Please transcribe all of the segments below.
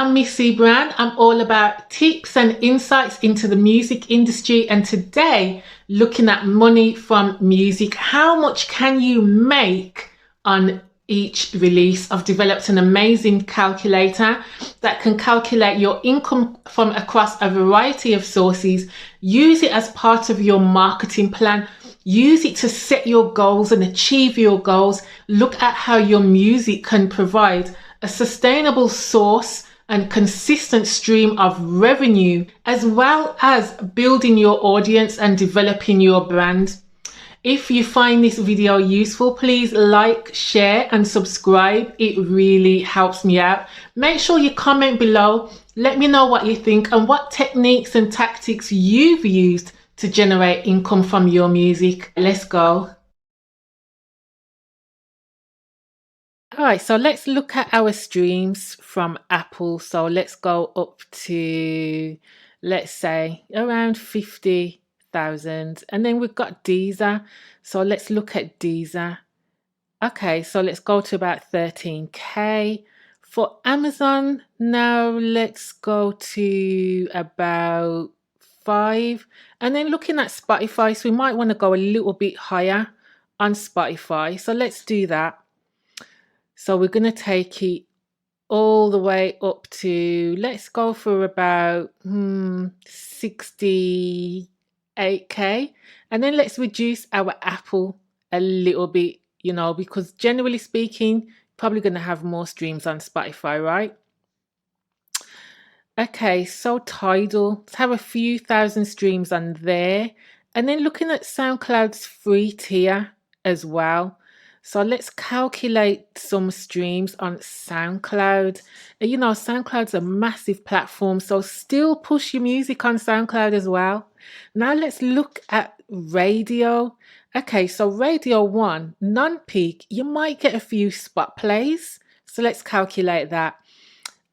I'm Missy Brand. I'm all about tips and insights into the music industry, and today looking at money from music. How much can you make on each release? I've developed an amazing calculator that can calculate your income from across a variety of sources. Use it as part of your marketing plan. Use it to set your goals and achieve your goals. Look at how your music can provide a sustainable source and consistent stream of revenue, as well as building your audience and developing your brand. If you find this video useful, please like, share and subscribe. It really helps me out. Make sure you comment below. Let me know what you think and what techniques and tactics you've used to generate income from your music. Let's go. All right, so let's look at our streams from Apple. So let's go up to, let's say, around 50,000. And then we've got Deezer. So let's look at Deezer. Okay, so let's go to about 13K. For Amazon, now let's go to about 5. And then looking at Spotify, so we might want to go a little bit higher on Spotify. So let's do that. So we're going to take it all the way up to, let's go for about 68K. And then let's reduce our Apple a little bit, because generally speaking, probably going to have more streams on Spotify, right? Okay, so Tidal, let's have a few thousand streams on there. And then looking at SoundCloud's free tier as well. So let's calculate some streams on SoundCloud. SoundCloud's a massive platform, so still push your music on SoundCloud as well. Now let's look at radio. Okay, so Radio 1, non-peak, you might get a few spot plays. So let's calculate that.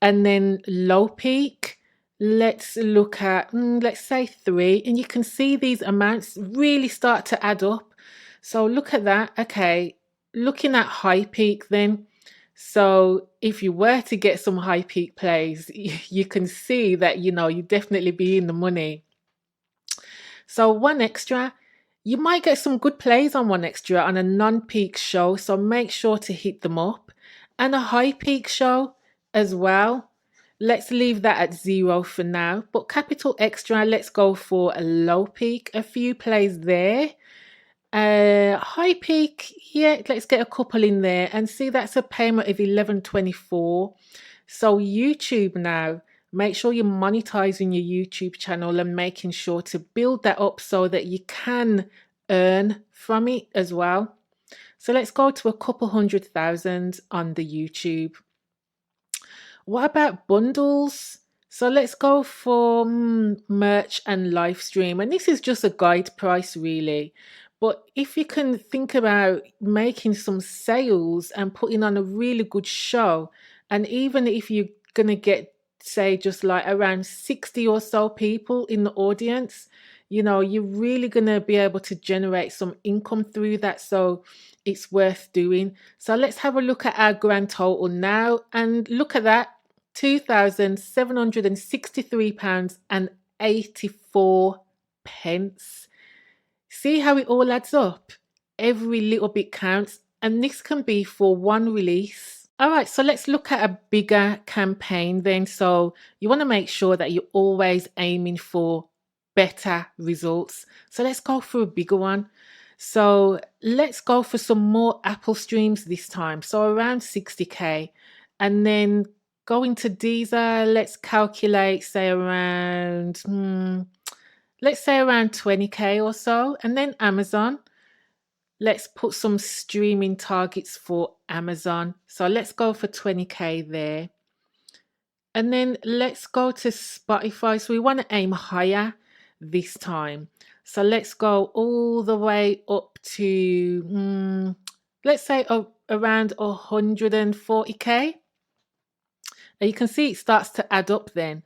And then low peak, let's look at, let's say 3. And you can see these amounts really start to add up. So look at that. Okay. Looking at high peak then, so if you were to get some high peak plays, you can see that, you definitely be in the money. So 1Xtra, you might get some good plays on 1Xtra on a non-peak show, so make sure to hit them up. And a high peak show as well. Let's leave that at 0 for now, but Capital Xtra, let's go for a low peak, a few plays there. High peak, yeah, let's get a couple in there and see that's a payment of 11.24. So YouTube now, make sure you're monetizing your YouTube channel and making sure to build that up so that you can earn from it as well. So let's go to a couple 100,000 on the YouTube. What about bundles? So let's go for merch and live stream. And this is just a guide price really. But if you can think about making some sales and putting on a really good show, and even if you're going to get, say, just like around 60 or so people in the audience, you're really going to be able to generate some income through that. So it's worth doing. So let's have a look at our grand total now and look at that. £2,763.84. See how it all adds up? Every little bit counts, and this can be for one release. All right, so let's look at a bigger campaign then. So you want to make sure that you're always aiming for better results. So let's go for a bigger one. So let's go for some more Apple streams this time. So around 60K, and then go into Deezer. Let's calculate, say around, let's say around 20K or so. And then Amazon, let's put some streaming targets for Amazon. So let's go for 20K there. And then let's go to Spotify. So we want to aim higher this time. So let's go all the way up to, let's say around 140K. And you can see it starts to add up then.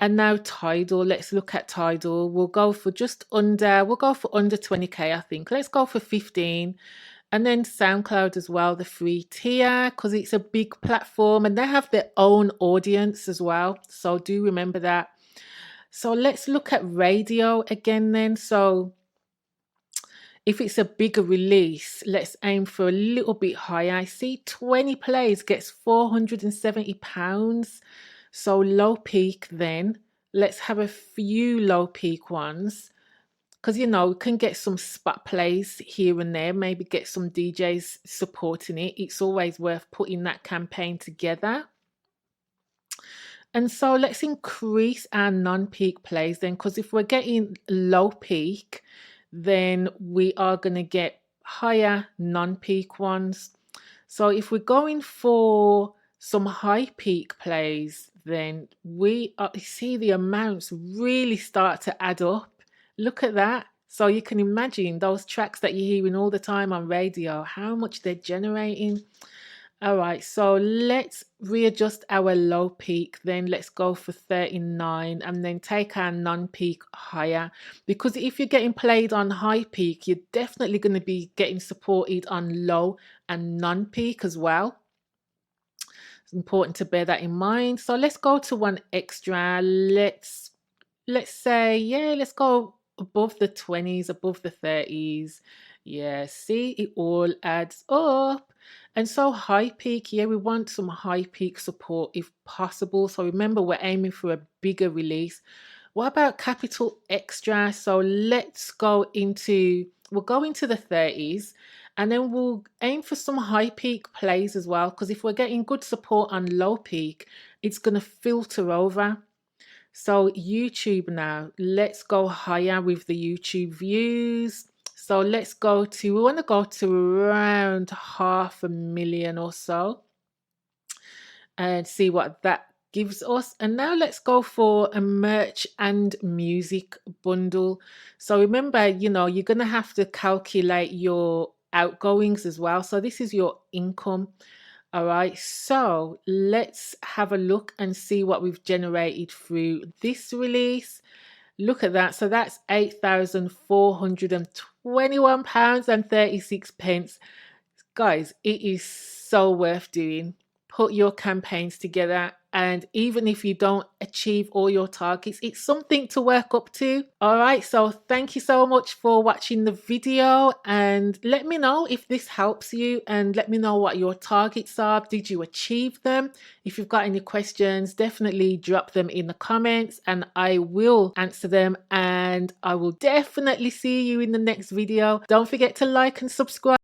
And now Tidal, let's look at Tidal. We'll go for under 20K, I think. Let's go for 15. And then SoundCloud as well, the free tier, because it's a big platform and they have their own audience as well. So do remember that. So let's look at radio again then. So if it's a bigger release, let's aim for a little bit higher. I see 20 plays gets £470. So low peak then. Let's have a few low peak ones. Because, you know, we can get some spot plays here and there, maybe get some DJs supporting it. It's always worth putting that campaign together. And so let's increase our non-peak plays then, because if we're getting low peak, then we are going to get higher non-peak ones. So if we're going for some high peak plays, then we see the amounts really start to add up. Look at that. So you can imagine those tracks that you're hearing all the time on radio, how much they're generating. All right, so let's readjust our low peak. Then let's go for 39 and then take our non-peak higher. Because if you're getting played on high peak, you're definitely going to be getting supported on low and non-peak as well. It's important to bear that in mind. So let's go to one extra. Let's say, yeah, let's go above the 20s, above the 30s. Yeah, see, it all adds up. And so high peak, yeah, we want some high peak support if possible. So remember, we're aiming for a bigger release. What about capital extra? So let's we'll go into the 30s and then we'll aim for some high peak plays as well. Because if we're getting good support on low peak, it's going to filter over. So YouTube now, let's go higher with the YouTube views. So we want to go to around 500,000 or so and see what that gives us. And now let's go for a merch and music bundle. So remember, you know, you're going to have to calculate your outgoings as well. So this is your income. All right, so let's have a look and see what we've generated through this release. Look at that. So that's £8,421.36. Guys, it is so worth doing. Put your campaigns together, and even if you don't achieve all your targets, it's something to work up to. All right, so thank you so much for watching the video, and let me know if this helps you, and let me know what your targets are. Did you achieve them? If you've got any questions, definitely drop them in the comments and I will answer them, and I will definitely see you in the next video. Don't forget to like and subscribe.